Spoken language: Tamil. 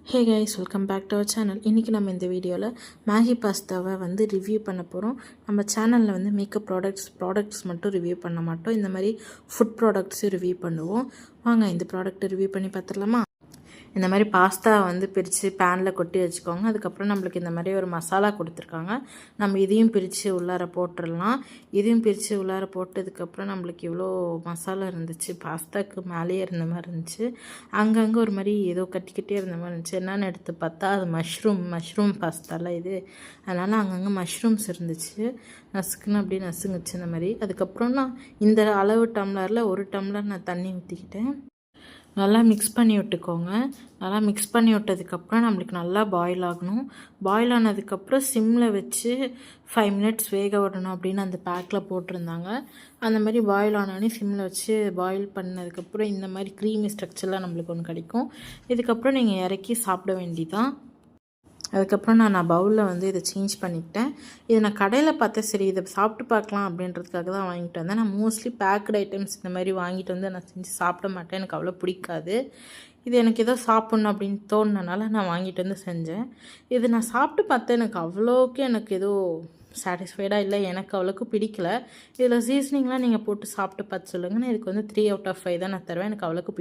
Hey guys, welcome back to our channel. இன்றைக்கி நம்ம இந்த வீடியோவில் மேகி பாஸ்தாவை ரிவ்யூ பண்ண போகிறோம். நம்ம சேனலில் மேக்கப் ப்ராடக்ட்ஸ் மட்டும் ரிவ்யூ பண்ண மாட்டோம். இந்த மாதிரி ஃபுட் ப்ராடக்ட்ஸும் ரிவ்யூ பண்ணுவோம். வாங்க இந்த ப்ராடக்ட்டை ரிவ்யூ பண்ணி பார்த்துடலாமா? இந்த மாதிரி பாஸ்தா பிரித்து பேனில் கொட்டி வச்சுக்கோங்க. அதுக்கப்புறம் நம்மளுக்கு இந்த மாதிரி ஒரு மசாலா கொடுத்துருக்காங்க. நம்ம இதையும் பிரித்து உள்ளார போட்டுடலாம். இதையும் பிரித்து உள்ளார போட்டதுக்கப்புறம் நம்மளுக்கு இவ்வளோ மசாலா இருந்துச்சு. பாஸ்தாவுக்கு மேலேயே இருந்த மாதிரி இருந்துச்சு. அங்கங்கே ஒரு மாதிரி ஏதோ கட்டிக்கிட்டே இருந்த மாதிரி இருந்துச்சு. என்னென்னு எடுத்து பார்த்தா அது மஷ்ரூம் பாஸ்தாலாம் இது. அதனால் அங்கங்கே மஷ்ரூம்ஸ் இருந்துச்சு. நசுக்குன்னு அப்படியே நசுங்குச்சு இந்த மாதிரி. அதுக்கப்புறம் நான் இந்த அளவு டம்ளரில் 1 டம்ளர் நான் தண்ணி ஊற்றிக்கிட்டேன். நல்லா மிக்ஸ் பண்ணி விட்டுக்கோங்க. நல்லா மிக்ஸ் பண்ணி விட்டதுக்கப்புறம் நம்மளுக்கு நல்லா பாயில் ஆகணும். பாயில் ஆனதுக்கப்புறம் சிம்மில் வச்சு 5 மினிட்ஸ் வேக விடணும் அப்படின்னு அந்த பேக்கில் போட்டிருந்தாங்க. அந்த மாதிரி பாயில் ஆனோடனே சிம்மில் வச்சு பாயில் பண்ணதுக்கப்புறம் இந்த மாதிரி க்ரீமி ஸ்ட்ரக்சர்லாம் நம்மளுக்கு ஒன்று கிடைக்கும். இதுக்கப்புறம் நீங்கள் இறக்கி சாப்பிட வேண்டியதான். அதுக்கப்புறம் நான் பவுலில் இதை சேஞ்ச் பண்ணிக்கிட்டேன். இதை நான் கடையில் பார்த்தேன். சரி இதை சாப்பிட்டு பார்க்கலாம் அப்படின்றதுக்காக தான் வாங்கிட்டு வந்தேன். நான் மோஸ்ட்லி பேக்கட் ஐட்டம்ஸ் இந்த மாதிரி வாங்கிட்டு நான் செஞ்சு சாப்பிட மாட்டேன். எனக்கு அவ்வளோ பிடிக்காது. இது எனக்கு ஏதோ சாப்பிட்ணும் அப்படின்னு தோணுனால நான் வாங்கிட்டு செஞ்சேன். இது நான் சாப்பிட்டு பார்த்தேன். எனக்கு ஏதோ சாட்டிஸ்ஃபைடாக இல்லை. எனக்கு அவ்வளோக்கு பிடிக்கல. இதில் சீசனிங்லாம் நீங்கள் போட்டு சாப்பிட்டு பார்த்து சொல்லுங்கள். நான் இதுக்கு 3 out of 5 தான் நான் தருவேன். எனக்கு அவ்வளோக்கு